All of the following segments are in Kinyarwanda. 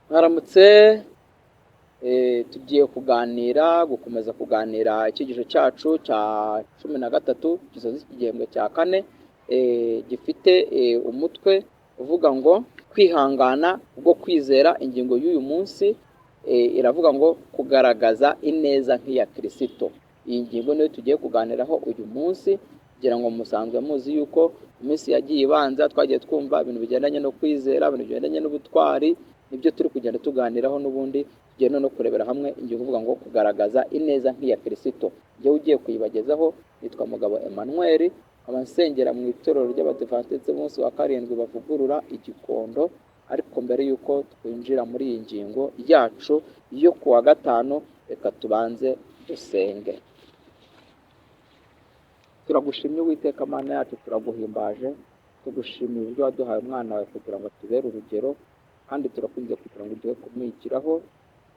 Mwaramutse, tugiye gukomeza kuganira icyigisho cyacu cya 13 gisoza igihembwe cya kane, gifite umutwe uvuga ngo kwihangana bwo kwizera. Ingingo y'uyu munsi iravuga ngo kugaragaza ineza nk'iya Kristo. Iyi ngingo niyo tugiye kuganiraho uyu munsi, kugira ngo musanzwe muzi yuko iminsi yagiye ibanza twagiye twumva ibintu bigendanye no kwizera, ibintu bigendanye n'ubutwari, nibyo turi kugenda tuganiraho n'ubundi tugenda no kurebera hamwe ingingo ivuga ngo kugaragaza ineza nk'iya Kristo. Njyewe ugiye kuyibagezaho nitwa Mugabo Emmanuel, nsengera mu itorero ry'Abadiventiste b'umunsi wa karindwi bavugurura Igikondo. Ariko mbere y'uko twinjira muri iyi ngingo yacu yo kuwa gatanu, reka tubanze dusenge. Turagushimye Uwiteka Mana yacu, turaguhimbaje, tugushimiye uburyo waduhaye umwana wawe kugira ngo tubere urugero, kandi turakunze kugira ngo duhe kumwigiraho.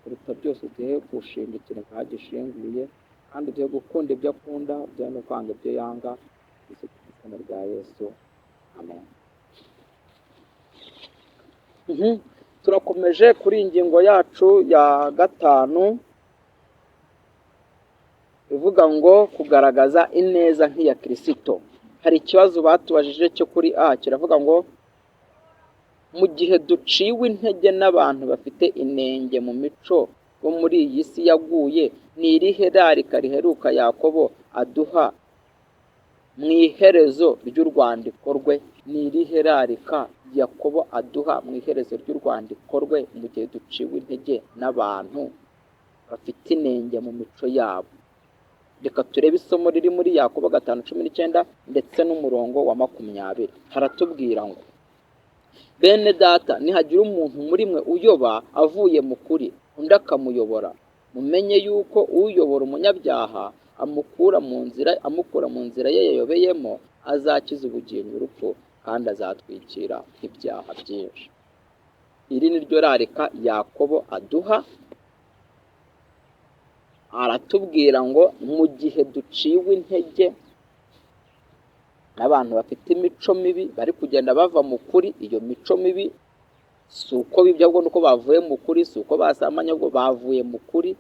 Kuruta byose duhe gushinga ikintu ntagishinguye, kandi duhe gukunda ibyo akunda, duhe no kwanga ibyo yanga. Mu izina rya Yesu, amen. Turakomeje kuri iyi ngingo yacu ya gatanu ivuga ngo kugaragaza ineza nk'iya Kristo. Hari ikibazo batubajije cyo kuri kiravuga ngo mu gihe duciwe intege n'abantu bafite inenge mu mico bo muri iyi si yaguye, ni irihe rarika riheruka Yakobo aduha mu iherezo ry'urwandiko rwe? Ni irihe rarika Yakobo aduha mu iherezo ry'urwandiko rwe mu gihe duciwe intege n'abantu bafite inenge mu mico yabo? Reka turebe isomo riri muri Yakobo 5:19 ndetse n'umurongo wa 20. Haratubwira ngo bene data, nihagira umuntu muri mwe uyoba avuye mu kuri, undi akamuyobora, mumenye yuko uyobora umunyabyaha amukura mu nzira ye yayobeyemo, azakiza ubugingo urupfu, kandi azatwikira ibyaha byinshi. Iri ni ryo rarika Yakobo aduha. Aratubwira ngo mu gihe duciwe intege n'abantu bafite imico mibi bari kugenda bava mu kuri, iyo mico mibi si uko bibyo ahubwo nuko bavuye mu kuri, si uko basamanya ahubwo bavuye mu kuri.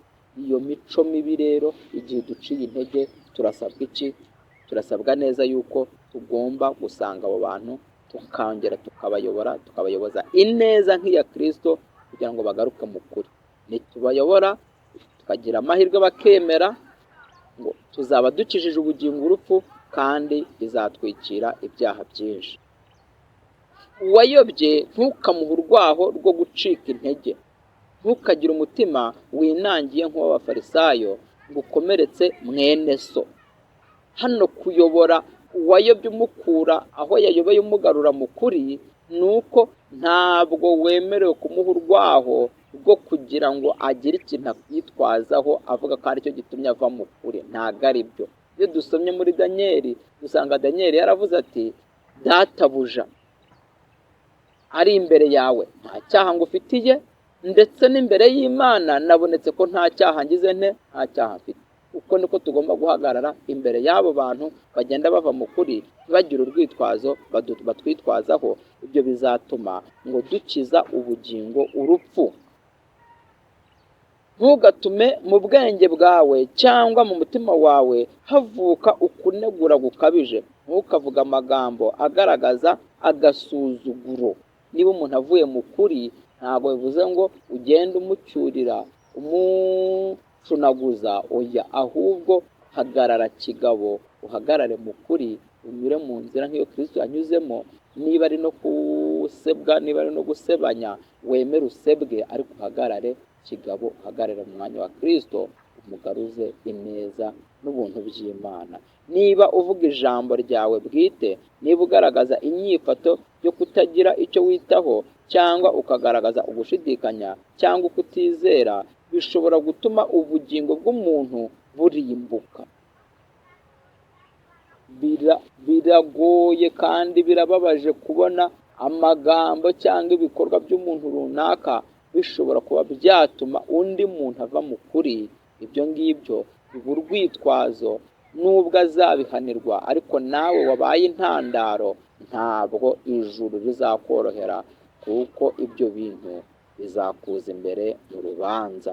Iyo mico mibi rero igihe duciye intege turasabwa iki? Turasabwa neza yuko tugomba gusanga abo bantu, tukongera tukabayoboza ineza nk'iya Kristo, kugira ngo bagaruke mu kuri. Nitubayobora tukagira amahirwe bakemera, ngo tuzaba dukijije ubugingo urupfu, kandi bizatwikira ibyaha byinshi. Uwayobye ntukamuhe urwaho rwo gucika intege. Ntukagire umutima winangiye nk'uw'abafarisayo ngo ukomeretse mwene so. Hano kuyobora uwayobye umukura aho yayobeye umugarura mu kuri, ni uko ntabwo wemerewe kumuha urwaho rwo kugira ngo agire ikintu akwitwazaho avuga ko aricyo gitumye ava mu kuri. Ntabwo ari byo. Iyo dusomye muri Daniyeli, dusanga Daniyeli yaravuze ati, databuja ari imbere yawe nta cyaha ngufitiye, ndetse n'imbere y'Imana nabonetse ko nta cyaha ngize nta cyaha mfite. Uko niko tugomba guhagarara imbere y'abo bantu bagenda bava mu kuri, ntibagire urwitwazo batwitwazaho. Ibyo bizatuma ngo dukiza ubugingo urupfu. Ntugatume mu bwenge bwawe cyangwa mu mutima wawe havuka ukunegura gukabije. Ntukavuge amagambo agaragaza agasuzuguro. Niba umuntu avuye mu kuri, ntabwo bivuze ngo ugende umucyurira, umucunaguza, oya. Ahubwo hagarara kigabo, uhagarare mu kuri, unyure mu nzira nk'iyo Kristo yanyuzemo. Niba ari no gusebwa, niba ari no gusebanya, wemere usebwe, ariko uhagarare kigabo, uhagarare mu mwanya wa Kristo, umugaruze ineza n'ubuntu by'Imana. Niba uvuga ijambo ryawe bwite, niba ugaragaza inyifato yo kutagira icyo witaho, cyangwa ukagaragaza ugushidikanya cyangwa ukutizera, bishobora gutuma ubugingo bw'umuntu burimbuka. Biragoye kandi birababaje kubona amagambo cyangwa ibikorwa by'umuntu runaka bishobora kuba byatuma undi muntu ava mu kuri. Ibyo ngibyo biba urwitwazo, nubwo azabihanirwa, ariko nawe wabaye intandaro, ntabwo ijuru rizakorohera, kuko ibyo bintu bizakuza imbere mu rubanza.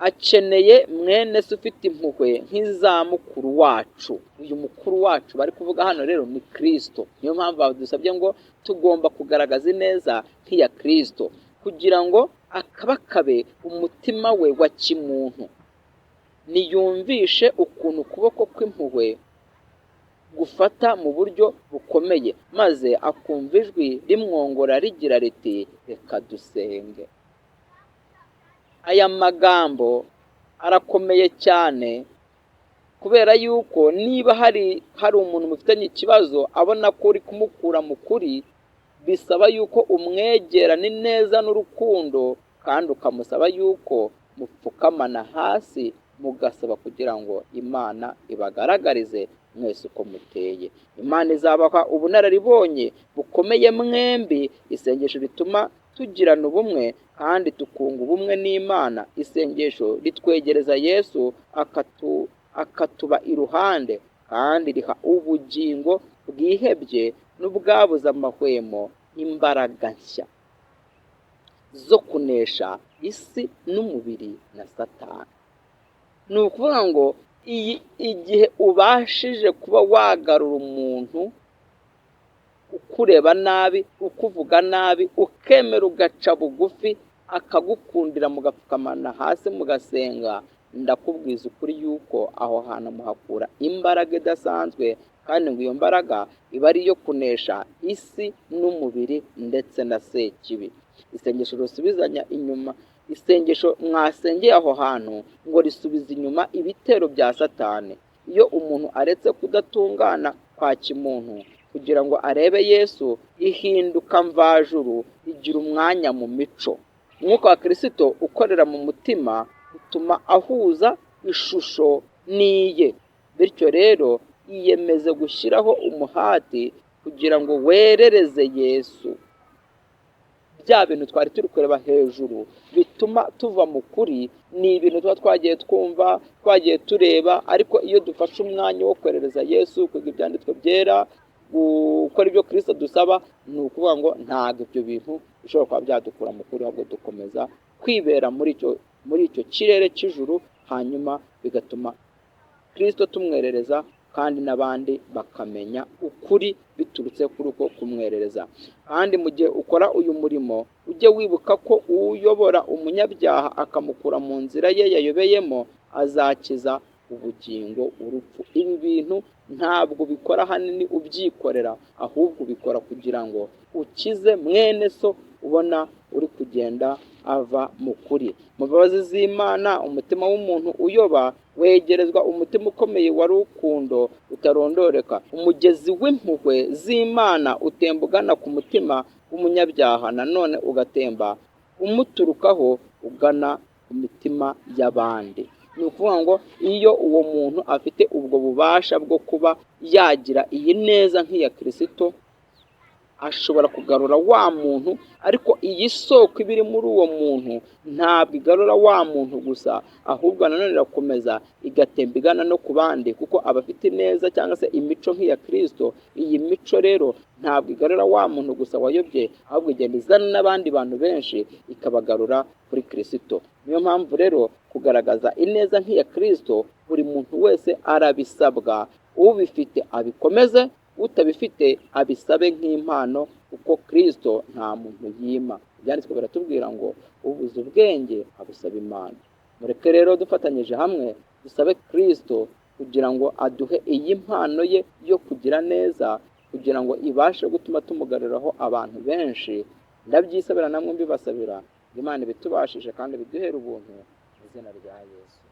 Akeneye mwene se ufite impuhwe nk'iza mukuru wacu. Uyu mukuru wacu bari kuvuga hano rero ni Kristo. Niyo mpamvu badusabye ngo tugomba kugaragaza ineza nk'iya Kristo, kugira ngo akabakabe umutima we wa kimuntu, niyumvishe ukuntu ukuboko kw'impuhwe gufata mu buryo bukomeye, maze akumva ijwi rimwongora rigira riti reka dusenge. Aya magambo arakomeye cyane, kubera yuko niba hari umuntu mufitanye ikibazo abona ko uri kumukura mu kuri, bisaba yuko umwegerana neza n'urukundo, kandi ukamusaba yuko mupfukamana hasi mugasaba kugira ngo Imana ibagaragarize mwese uko muteye. Imana izabaha ubunararibonye bukomeye mwembi. Isengesho rituma tugirana ubumwe kandi tukunga ubumwe n'Imana. Isengesho ritwegereza Yesu akatuba iruhande, kandi riha ubugingo bwihebye n'ubwabuze amahwemo imbaraga nshya zo kunesha isi n'umubiri na Satani. Ni ukuvuga ngo igihe ubashije kuba wagarura umuntu ukureba nabi, ukuvuga nabi, ukemera ugaca bugufi, akagukundira mugapfukamana hasi mugasenga, ndakubwiza ukuri yuko aho hantu muhakura imbaraga idasanzwe, kandi ngo iyo mbaraga iba ari iyo kunesha isi n'umubiri ndetse na sekibi. Isengesho risubizanya inyuma, isengesho mwasengeye aho hantu ngo risubize inyuma ibitero bya Satani. Iyo umuntu aretse kudatungana kwa kimuntu kugira ngo arebe Yesu, ihinduka mvajuru, igira umwanya mu mico. Umwuka wa Kristo ukorera mu mutima utuma ahuza ishusho n'iye, bityo rero yiyemeze gushyiraho umuhati kugira ngo werereze Yesu. Bya bintu twari turi kureba hejuru bituma tuva mu kuri, ni ibintu tuba twagiye twumva, twagiye tureba, ariko iyo dufashe umwanya wo kwerereza Yesu, kwiga ibyanditswe byera, gukora ibyo Kristo dusaba, ni ukuvuga ngo ntabwo ibyo bintu bishobora kuba byadukura mu kuri, ahubwo dukomeza kwibera muri icyo kirere cy'ijuru, hanyuma bigatuma Kristo tumwerereza, kandi n'abandi bakamenya ukuri biturutse kuri uko kumwerereza. Kandi mu gihe ukora uyu murimo, ujye wibuka ko uyobora umunyabyaha akamukura mu nzira ye yayobeyemo, azakiza ubugingo urupfu. Ibi bintu ntabwo bikora hanini ubyikorera, ahubwo ubikora kugira ngo ukize mwene so ubona uri kugenda ava mu kuri. Mu mbabazi z'Imana, umutima w'umuntu uyoba wegerezwa umutima ukomeye wa rukundo utarondoreka. Umugezi w'impuhwe z'Imana utemba ugana ku mutima w'umunyabyaha, nanone ugatemba umuturukaho ugana ku mitima y'abandi. Ni ukuvuga ngo iyo uwo muntu afite ubwo bubasha bwo kuba yagira iyi neza nk'iya Kristo, ashobora kugarura wa muntu, ariko iyi soko iba iri muri uwo muntu ntabwo igarura wa muntu gusa, ahubwo nanone irakomeza igatemba igana no ku bandi, kuko aba afite neza cyangwa se imico nk'iya Kristo. Iyi mico rero ntabwo igarura wa muntu gusa wayobye, ahubwo igenda izana n'abandi bantu benshi ikabagarura kuri Kristo. Niyo mpamvu rero kugaragaza ineza nk'iya Kristo, buri muntu wese arabisabwa. Ubifite abikomeze, utabifite abisabe nk'impano, kuko Kristo nta muntu yima. Ibyanditswe biratubwira ngo ubuze ubwenge abusaba Imana. Mureke rero dufatanyije hamwe dusabe Kristo kugira ngo aduhe iyi mpano ye yo kugira neza, kugira ngo ibashe gutuma tumugaruriraho abantu benshi. Ndabyisabira namwe mbibasabira, Imana ibitubashije kandi biduhere ubuntu mu izina rya Yesu.